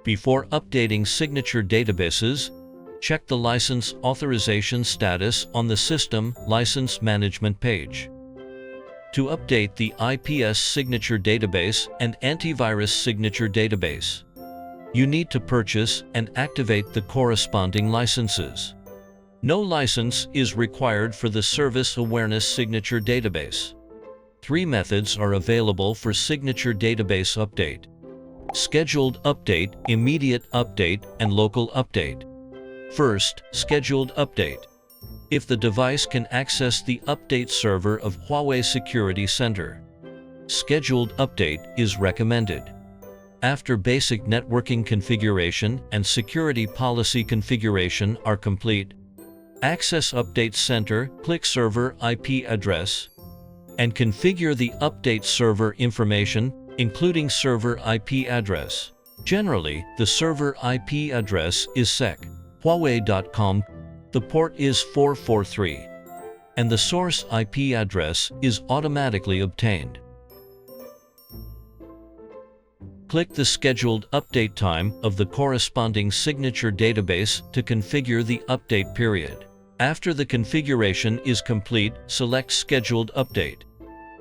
Before updating signature databases, check the license authorization status on the System License Management page. To update the IPS signature database and antivirus signature database, you need to purchase and activate the corresponding licenses. No license is required for the Service Awareness Signature Database. 3 methods are available for signature database update: scheduled update, immediate update, and local update. First, scheduled update. If the device can access the update server of Huawei Security Center, scheduled update is recommended. After basic networking configuration and security policy configuration are complete, access Update Center, click Server IP address, and configure the update server information, including server IP address. Generally, the server IP address is sec. Huawei.com, the port is 443, and the source IP address is automatically obtained. Click the scheduled update time of the corresponding signature database to configure the update period. After the configuration is complete, select Scheduled Update.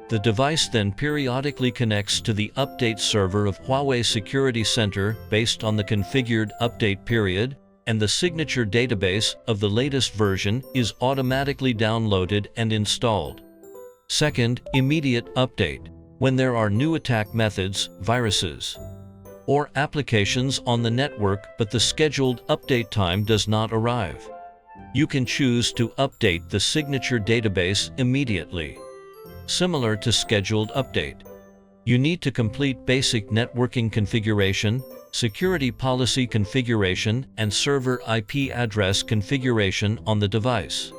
The device then periodically connects to the update server of Huawei Security Center based on the configured update period, and the signature database of the latest version is automatically downloaded and installed. Second, immediate update. When there are new attack methods, viruses, or applications on the network but the scheduled update time does not arrive, you can choose to update the signature database immediately. Similar to scheduled update, you need to complete basic networking configuration, security policy configuration, and server IP address configuration on the device,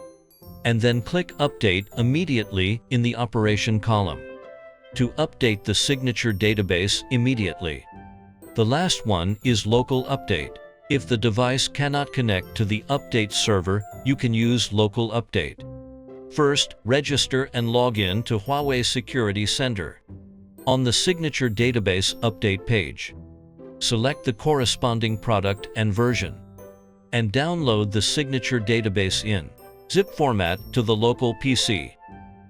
and then click Update immediately in the operation column to update the signature database immediately. The last one is local update. If the device cannot connect to the update server, you can use local update. First, register and log in to Huawei Security Center. On the signature database update page, select the corresponding product and version, and download the signature database in zip format to the local PC.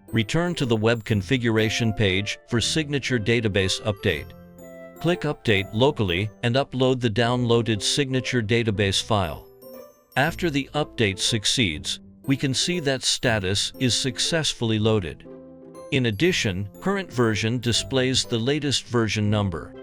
Return to the web configuration page for signature database update. Click Update locally and upload the downloaded signature database file. After the update succeeds, we can see that status is successfully loaded. In addition, current version displays the latest version number.